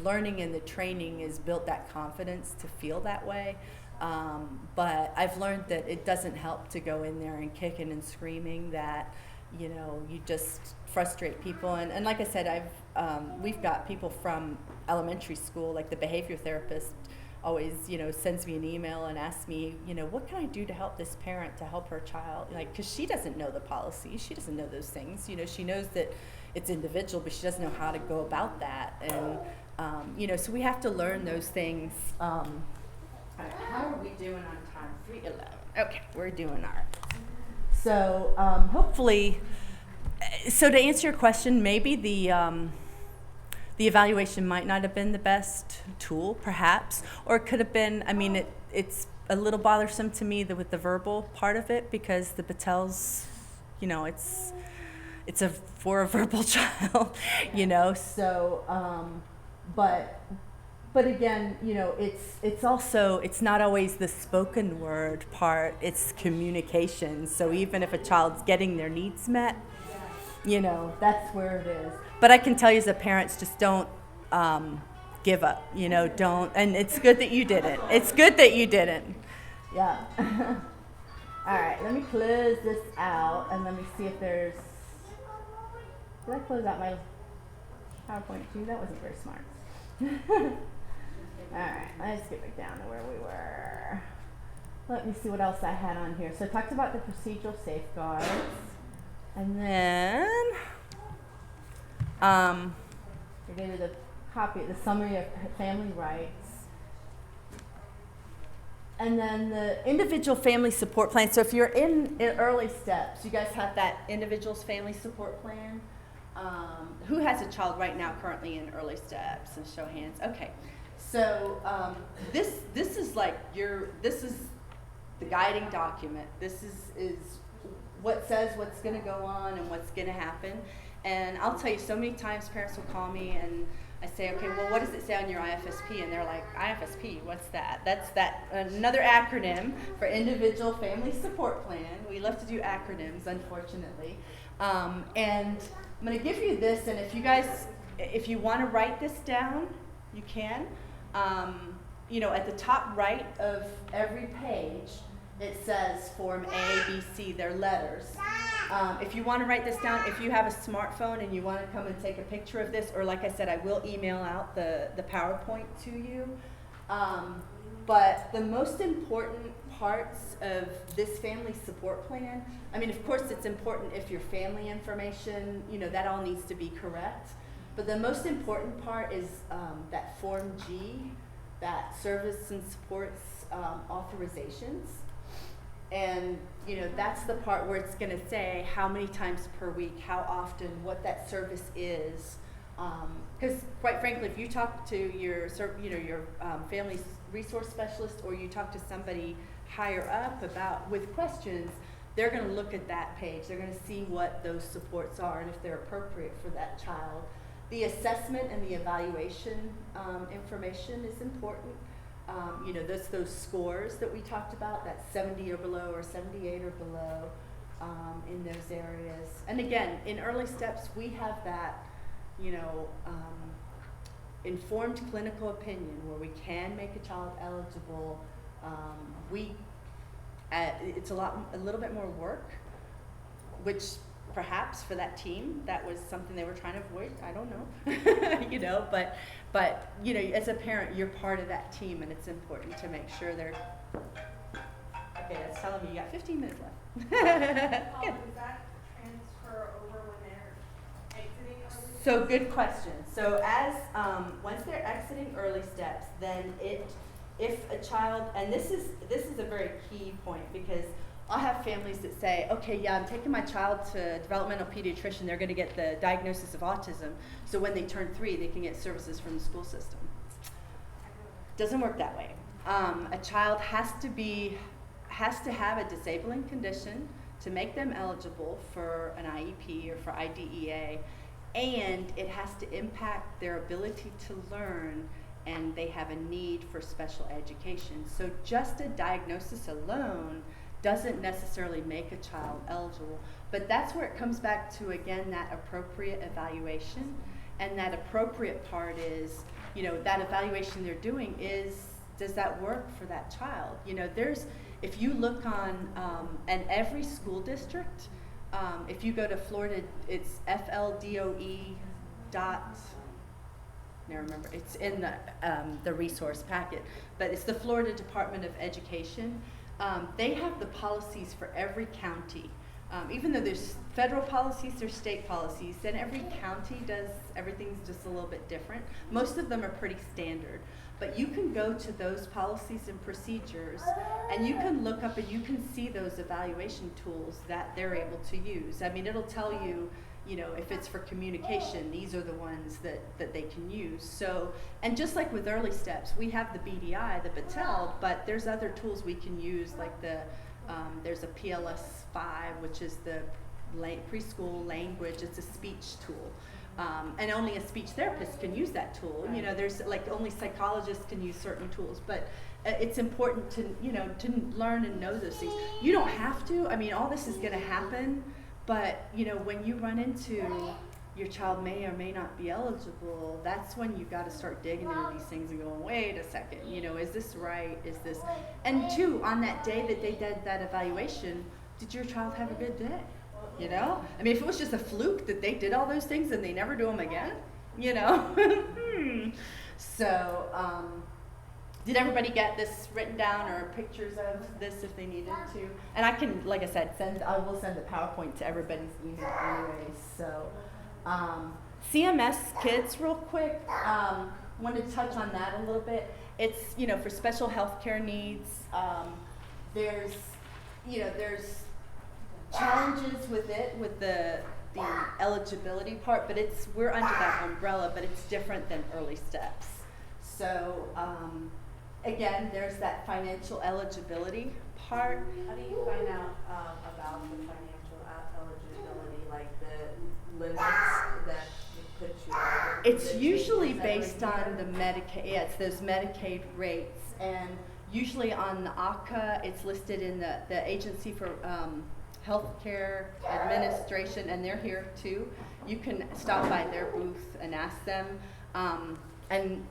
learning and the training is built that confidence to feel that way. But I've learned that it doesn't help to go in there and kicking and screaming, that you just frustrate people. And like I said, we've got people from elementary school, like the behavior therapist always, sends me an email and asks me, what can I do to help this parent, to help her child? Because she doesn't know the policy. She doesn't know those things. She knows that it's individual, but she doesn't know how to go about that. And, so we have to learn those things. How are we doing on time? 3:11. Okay, we're doing all right. So hopefully, so to answer your question, maybe the evaluation might not have been the best tool, perhaps, or it could have been. I mean, it's a little bothersome to me with the verbal part of it, because the Patels, it's for a verbal child, So, but again, it's not always the spoken word part, it's communication. So even if a child's getting their needs met, That's where it is. But I can tell you as a parents, just don't give up, don't. And it's good that you didn't. It's good that you didn't. Yeah. All right, let me close this out and let me see if there's, did I close out my PowerPoint too? That wasn't very smart. All right, let's get back down to where we were. Let me see what else I had on here. So I talked about the procedural safeguards. And then we're going to do the summary of family rights. And then the individual family support plan. So if you're in early steps, you guys have that individual's family support plan. Who has a child right now currently in early steps? And show hands. Okay. So this is this is the guiding document. This is what says what's going to go on and what's going to happen. And I'll tell you, so many times parents will call me and I say, okay, well, what does it say on your IFSP? And they're like, IFSP, what's that? That's another acronym for Individual Family Support Plan. We love to do acronyms, unfortunately. And I'm going to give you this, and if you want to write this down, you can. At the top right of every page, it says Form A, B, C, they're letters. If you want to write this down, if you have a smartphone and you want to come and take a picture of this, or like I said, I will email out the PowerPoint to you. But the most important parts of this family support plan, of course it's important if your family information, that all needs to be correct. But the most important part is that Form G, that service and supports authorizations. And, that's the part where it's going to say how many times per week, how often, what that service is. Because quite frankly, if you talk to your family resource specialist, or you talk to somebody higher up with questions, they're going to look at that page. They're going to see what those supports are and if they're appropriate for that child. The assessment and the evaluation information is important. Those scores that we talked about, that 70 or below or 78 or below in those areas. And again, in early steps, we have that, informed clinical opinion where we can make a child eligible. It's a little bit more work, which perhaps for that team, that was something they were trying to avoid. I don't know, but as a parent, you're part of that team, and it's important to make sure they're. Okay, that's telling me you got 15 minutes left. Does that transfer over when they're exiting early steps? So good question. So as once they're exiting early steps, then if a child, and this is a very key point, because I'll have families that say, okay, yeah, I'm taking my child to a developmental pediatrician. They're going to get the diagnosis of autism. So when they turn 3, they can get services from the school system. Doesn't work that way. A child has to have a disabling condition to make them eligible for an IEP or for IDEA, and it has to impact their ability to learn, and they have a need for special education. So just a diagnosis alone doesn't necessarily make a child eligible. But that's where it comes back to, again, that appropriate evaluation. And that appropriate part is, that evaluation they're doing does that work for that child? If you look on, and every school district, if you go to Florida, it's FLDOE dot, never remember, it's in the resource packet, but it's the Florida Department of Education. They have the policies for every county. Even though there's federal policies, there's state policies, and every county does, everything's just a little bit different. Most of them are pretty standard. But you can go to those policies and procedures, and you can look up and you can see those evaluation tools that they're able to use. It'll tell you, if it's for communication, these are the ones that they can use. So, and just like with early steps, we have the BDI, the Battelle, but there's other tools we can use, like there's a PLS-5, which is the preschool language. It's a speech tool. And only a speech therapist can use that tool. There's only psychologists can use certain tools, but it's important to learn and know those things. You don't have to. All this is going to happen, But, you know, when you run into your child may or may not be eligible, that's when you got to start digging into these things and going, wait a second, you know, is this right? Is this, and two, on that day that they did that evaluation, did your child have a good day? You know, I mean, if it was just a fluke that they did all those things and they never do them again, you know. So, did everybody get this written down or pictures of this if they needed to? And I can, like I said, I will send the PowerPoint to everybody's email anyway. So, CMS Kids, real quick, wanted to touch on that a little bit. It's, you know, for special health care needs. There's challenges with it, with the eligibility part, but we're under that umbrella, but it's different than early steps. So, again, there's that financial eligibility part. How do you find out about the financial eligibility, like the limits that put you over? It's usually based on the Medicaid, yeah, it's those Medicaid rates, and usually on the ACA, it's listed in the Agency for Healthcare Administration, and they're here too. You can stop by their booth and ask them. And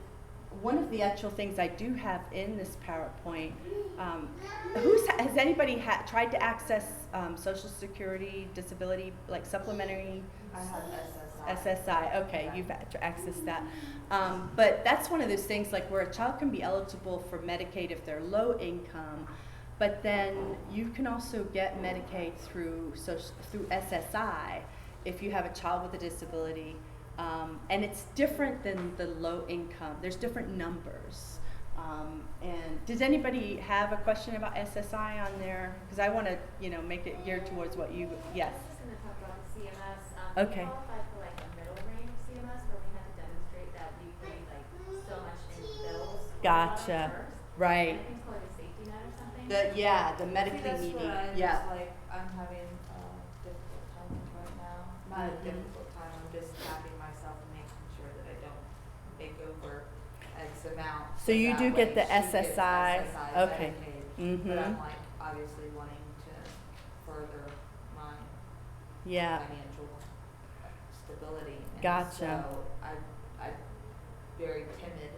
one of the actual things I do have in this PowerPoint, has anybody tried to access Social Security, disability, like supplementary? I have SSI. SSI, okay, you've had to access that. But that's one of those things like where a child can be eligible for Medicaid if they're low income, but then you can also get Medicaid through SSI if you have a child with a disability. And it's different than the low income. There's different numbers. And does anybody have a question about SSI on there? Because I want to, you know, make it geared towards what you, yes. I was just going to talk about the CMS. Okay. We qualified for like a middle range CMS, but we had to demonstrate that we paid like so much in bills. Gotcha. First. Right. I think it's called a safety net or something. The medically that's needy. what I Yeah. just, like, I'm having a difficult time with right now. Not a difficult time, I'm just tapping myself and making sure that I don't make over X amount. So you that do get way the she gets SSI. SSI Okay. Medicaid. Mhm. But I'm like obviously wanting to further my Yeah. financial stability. And Gotcha. so I'm very timid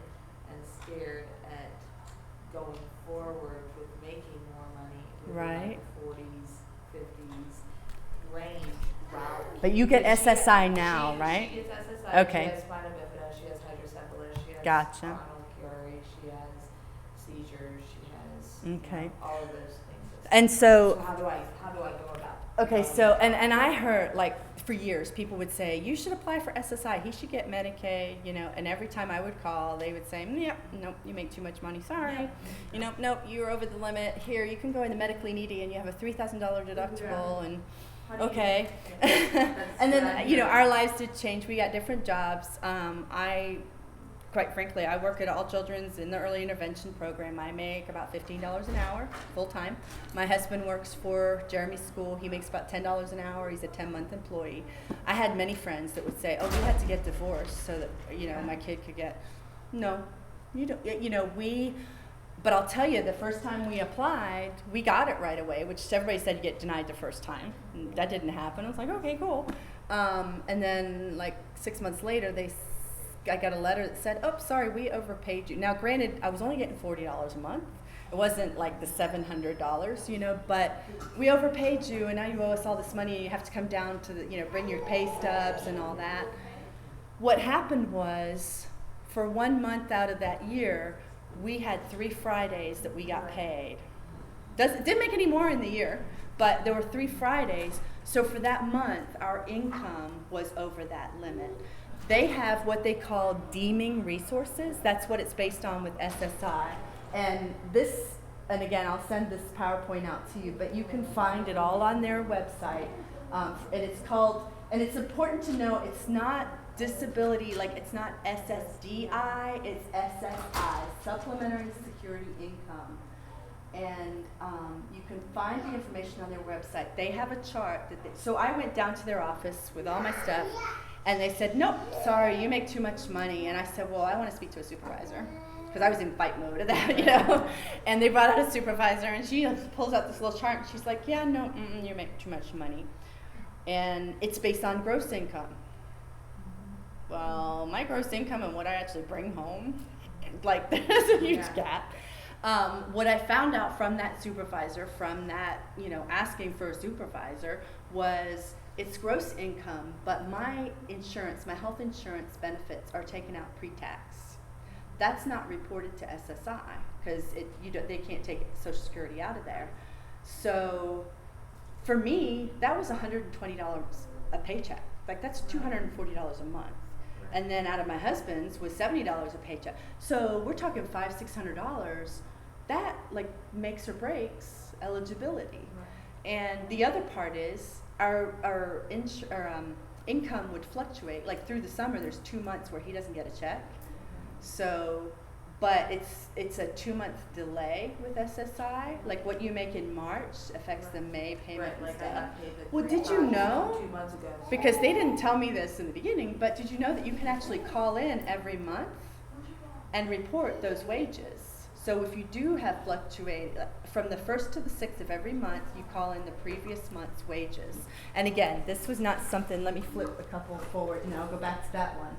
and scared at going forward with making more money. Right. Like 40s, 50s range route. But you get But SSI now, she right? She gets SSI. Okay. She has spina bifida. She has hydrocephalus. She has Gotcha. spinal Curie. She has seizures. She has Okay. all of those things. And so, how do I go about? okay, going so, about and I heard, like, for years, people would say, you should apply for SSI. He should get Medicaid, you know, and every time I would call, they would say, yep, nope, you make too much money, sorry. You know, nope, you're over the limit. Here, you can go in the medically needy and you have a $3,000 deductible and, okay. And then, you know, our lives did change. We got different jobs. Quite frankly, I work at All Children's in the early intervention program. I make about $15 an hour, full time. My husband works for Jeremy's school. He makes about $10 an hour. He's a 10-month employee. I had many friends that would say, oh, we had to get divorced so that, you know, my kid could get, no, you don't, you know, but I'll tell you, the first time we applied, we got it right away, which everybody said you get denied the first time. That didn't happen. I was like, okay, cool. And then like 6 months later, I got a letter that said, oh, sorry, we overpaid you. Now, granted, I was only getting $40 a month. It wasn't like the $700, you know, but we overpaid you, and now you owe us all this money, and you have to come down to the, you know, bring your pay stubs and all that. What happened was, for 1 month out of that year, we had 3 Fridays that we got paid. Didn't make any more in the year, but there were 3 Fridays. So for that month, our income was over that limit. They have what they call deeming resources. That's what it's based on with SSI. And this, and again, I'll send this PowerPoint out to you, but you can find it all on their website. And it's called, and it's important to know it's not disability, like it's not SSDI, it's SSI, Supplementary Security Income. And you can find the information on their website. They have a chart so I went down to their office with all my stuff, and they said, nope, sorry, you make too much money. And I said, well, I want to speak to a supervisor, because I was in fight mode of that, you know. And they brought out a supervisor, and she pulls out this little chart, and she's like, yeah, no, you make too much money. and it's based on gross income. Well, my gross income and what I actually bring home, like there's a huge gap. What I found out from that supervisor, from that, asking for a supervisor, was it's gross income, but my insurance, my health insurance benefits are taken out pre-tax. That's not reported to SSI because they can't take Social Security out of there. So for me, that was $120 a paycheck. Like that's $240 a month. And then out of my husband's was $70 a paycheck. So we're talking $500-600. That like makes or breaks eligibility. Right. And the other part is our income would fluctuate. Like through the summer, there's 2 months where he doesn't get a check. So, but it's a 2-month delay with SSI. Like what you make in March affects the May payment and stuff. Well, did you know? 2 months ago. Because they didn't tell me this in the beginning, but did you know that you can actually call in every month and report those wages? So if you do have fluctuated from the 1st to the 6th of every month, you call in the previous month's wages. And again, this was not something, let me flip a couple forward and I'll go back to that one.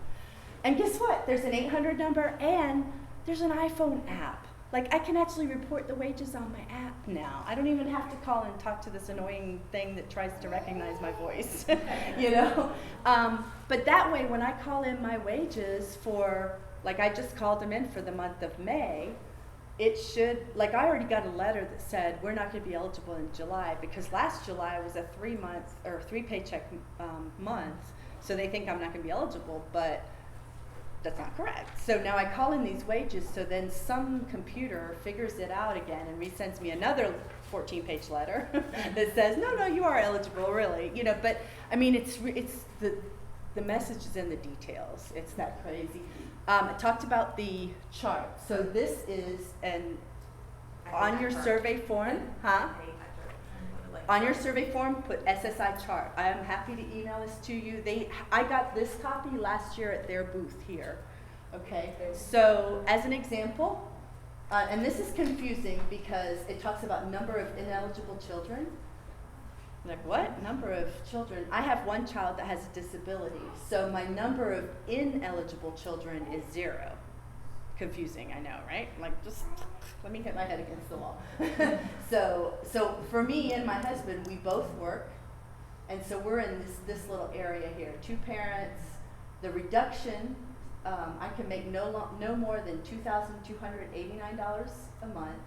And guess what? There's an 800 number and there's an iPhone app. Like I can actually report the wages on my app now. I don't even have to call and talk to this annoying thing that tries to recognize my voice, But that way when I call in my wages for, like I just called them in for the month of May, it should, like I already got a letter that said we're not going to be eligible in July because last July was a 3-month or 3 paycheck month. So they think I'm not going to be eligible, but that's not correct. So now I call in these wages, so then some computer figures it out again and resends me another 14-page letter that says, no, you are eligible, really. But I mean, it's the message is in the details. It's that crazy. I talked about the chart. So this is on your survey form, On your survey form, put SSI Chart. I am happy to email this to you. I got this copy last year at their booth here. Okay, so as an example, and this is confusing because it talks about number of ineligible children. Like what? Number of children. I have one child that has a disability, so my number of ineligible children is 0. Confusing, I know, right? Like just let me hit my head against the wall. So for me and my husband, we both work, and so we're in this little area here. 2 parents. The reduction, I can make no more than $2,289 a month.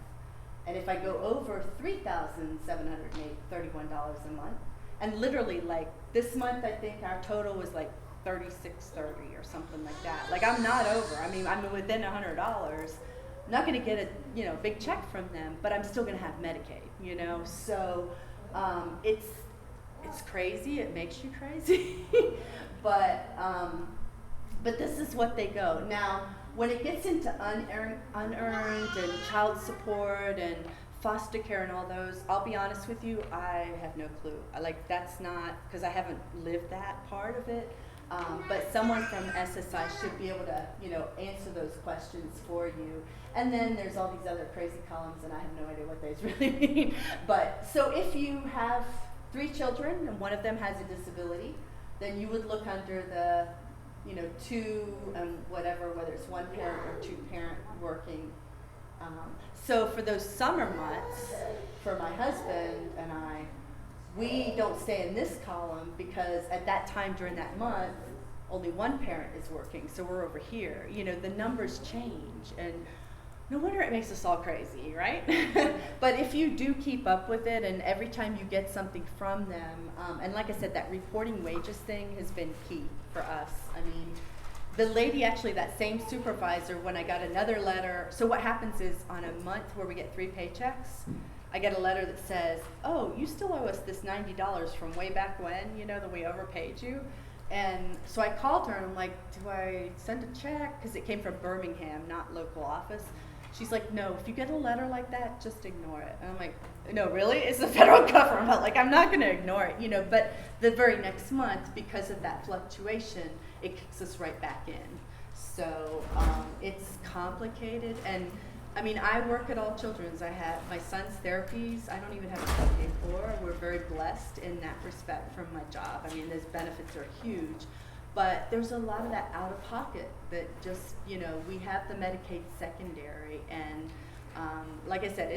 And if I go over $3,731 a month, and literally like this month, I think our total was like $36.30 or something like that. Like I'm not over. I mean, I'm within $100. I'm not going to get a big check from them, but I'm still going to have Medicaid. So it's crazy. It makes you crazy, but this is what they go now. When it gets into unearned and child support and foster care and all those, I'll be honest with you, I have no clue. That's not, because I haven't lived that part of it. But someone from SSI should be able to, answer those questions for you. And then there's all these other crazy columns, and I have no idea what those really mean. But so if you have 3 children and one of them has a disability, then you would look under the 2 whatever, whether it's 1 parent or 2 parent working. So for those summer months, for my husband and I, we don't stay in this column because at that time during that month, only 1 parent is working. So we're over here. The numbers change, and no wonder it makes us all crazy, right? But if you do keep up with it, and every time you get something from them, and like I said, that reporting wages thing has been key for us. I mean, the lady, actually, that same supervisor, when I got another letter, so what happens is on a month where we get 3 paychecks, I get a letter that says, oh, you still owe us this $90 from way back when, that we overpaid you. And so I called her and I'm like, do I send a check? Because it came from Birmingham, not local office. She's like, no, if you get a letter like that, just ignore it. And I'm like, no, really? It's the federal government. Like, I'm not going to ignore it, But the very next month, because of that fluctuation, it kicks us right back in. So it's complicated. And I mean, I work at All Children's. I have my son's therapies. I don't even have to pay for. We're very blessed in that respect from my job. I mean, those benefits are huge. But there's a lot of that out of pocket that just, you know, we have the Medicaid secondary, and like I said,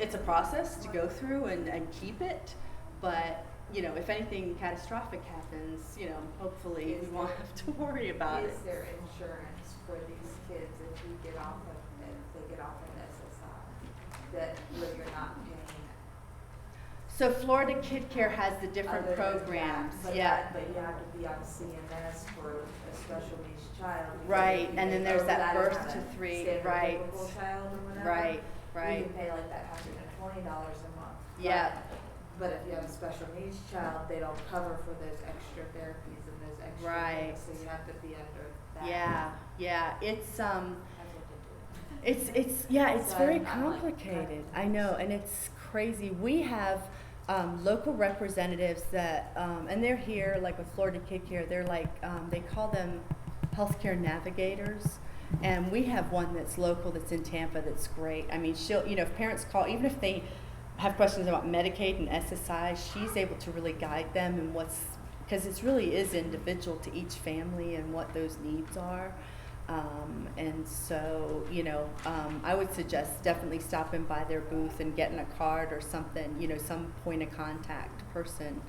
it's a process to go through and keep it, but, you know, if anything catastrophic happens, you know, hopefully we won't have to worry about it. Is there insurance for these kids if they get off of SSI, that where you're not paying? So Florida Kid Care has the different Other than programs, that, yeah. But you have to be on CMS for a special needs child. Right, and then there's that birth kind to of 3, standard right. typical child or whatever. Right, You right. can pay like that $120 a month. Yeah. But if you have a special needs child, they don't cover for those extra therapies and those extra Right. things, so you have to be under that. Yeah, it's That's what they do. it's So very I'm like, complicated. I know, and it's crazy. We have local representatives that, and they're here, like with Florida Kid Care, they're like, they call them healthcare navigators. And we have one that's local, that's in Tampa, that's great. I mean, she'll, you know, if parents call, even if they have questions about Medicaid and SSI, she's able to really guide them in because it really is individual to each family and what those needs are. And so, you know, I would suggest definitely stopping by their booth and getting a card or something, you know, some point of contact person,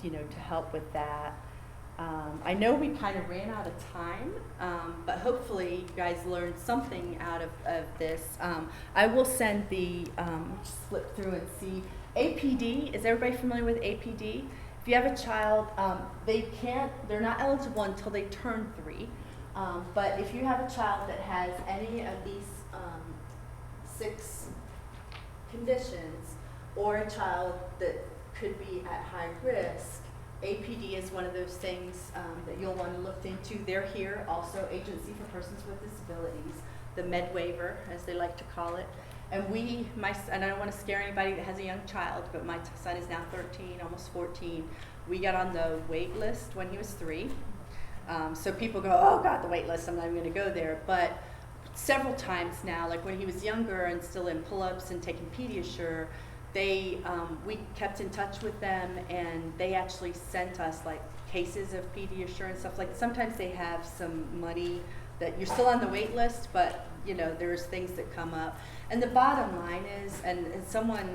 you know, to help with that. I know we kind of ran out of time, but hopefully you guys learned something out of this. I will send just flip through and see. APD, is everybody familiar with APD? If you have a child, they're not eligible until they turn 3. But if you have a child that has any of these 6 conditions, or a child that could be at high risk, APD is one of those things that you'll want to look into. They're here, also Agency for Persons with Disabilities, the med waiver, as they like to call it. And and I don't want to scare anybody that has a young child, but my son is now 13, almost 14. We got on the wait list when he was 3. So people go, oh God, the wait list, I'm not even going to go there. But several times now, like when he was younger and still in pull-ups and taking Pediasure, we kept in touch with them, and they actually sent us like cases of Pediasure and stuff. Like sometimes they have some money that you're still on the wait list, but you know, there's things that come up. And the bottom line is, and someone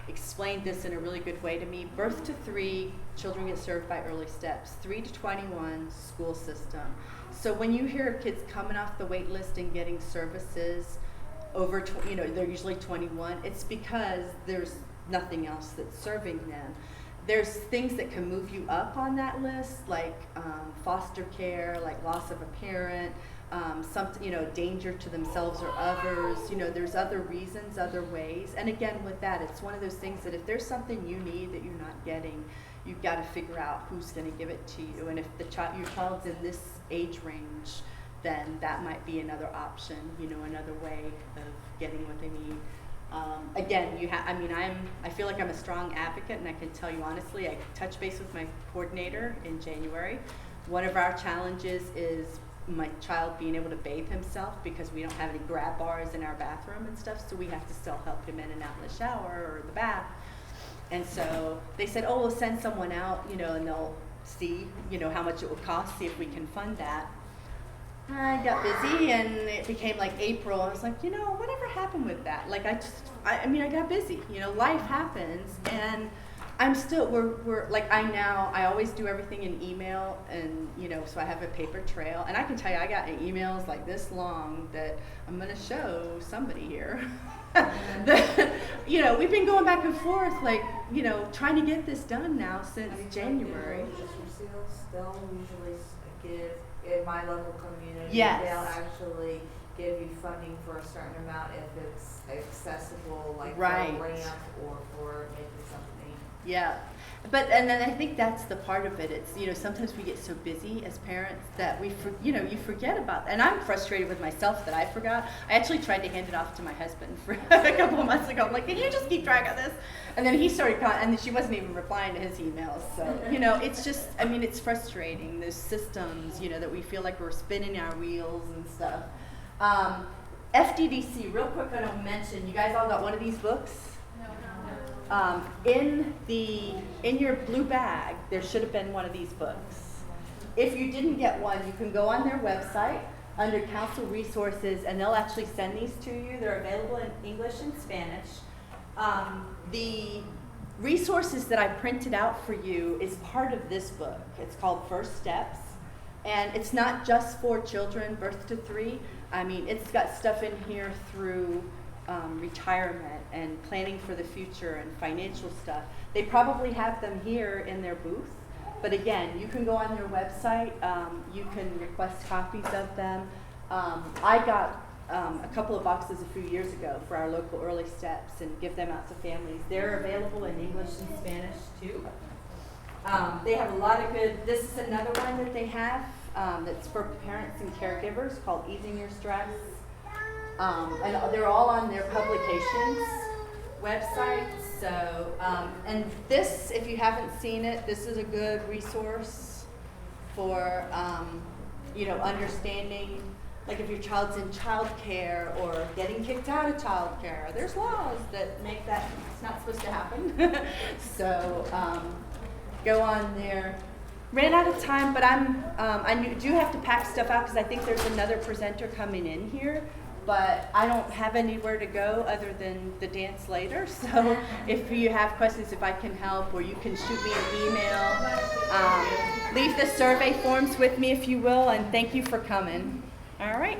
explained this in a really good way to me, birth to 3, children get served by early steps, 3 to 21, school system. So when you hear of kids coming off the wait list and getting services over, they're usually 21, it's because there's nothing else that's serving them. There's things that can move you up on that list, like foster care, like loss of a parent, danger to themselves or others. You know, there's other reasons, other ways. And again, with that, it's one of those things that if there's something you need that you're not getting, you've got to figure out who's going to give it to you. And if your child's in this age range, then that might be another option, another way of getting what they need. Again, I feel like I'm a strong advocate, and I can tell you honestly, I touched base with my coordinator in January. One of our challenges is my child being able to bathe himself, because we don't have any grab bars in our bathroom and stuff, so we have to still help him in and out in the shower or the bath. And so they said, oh, we'll send someone out, and they'll see, how much it will cost, see if we can fund that. I got busy, and it became like April. I was like, whatever happened with that? Like, I got busy. Life happens, and I'm still, I always do everything in email, and, so I have a paper trail. And I can tell you, I got emails like this long that I'm going to show somebody here. We've been going back and forth, trying to get this done now since January. They'll usually give, in my local community, yes, they'll actually give you funding for a certain amount if it's accessible, like right, for a ramp or for making something. Yeah. And then I think that's the part of it. It's, sometimes we get so busy as parents that you forget about that. And I'm frustrated with myself that I forgot. I actually tried to hand it off to my husband for a couple of months ago. I'm like, can you just keep track of this? And then he started, and she wasn't even replying to his emails. So, it's just, it's frustrating, those systems, that we feel like we're spinning our wheels and stuff. FDDC, real quick, I don't mention, you guys all got one of these books? In your blue bag, there should have been one of these books. If you didn't get one, you can go on their website under Council Resources, and they'll actually send these to you. They're available in English and Spanish. The resources that I printed out for you is part of this book. It's called First Steps, and it's not just for children birth to 3. I mean, it's got stuff in here through retirement and planning for the future and financial stuff. They probably have them here in their booth, but again, you can go on their website. You can request copies of them. I got a couple of boxes a few years ago for our local early steps and give them out to families. They're available in English and Spanish too. They have a lot of good, this is another one that they have that's for parents and caregivers called Easing Your Stress. And they're all on their publications website. So, and this, if you haven't seen it, this is a good resource for, understanding, like if your child's in childcare or getting kicked out of childcare. There's laws that make that, it's not supposed to happen. So, go on there. Ran out of time, but I do have to pack stuff out because I think there's another presenter coming in here. But I don't have anywhere to go other than the dance later. So if you have questions, if I can help, or you can shoot me an email. Leave the survey forms with me if you will, and thank you for coming. All right.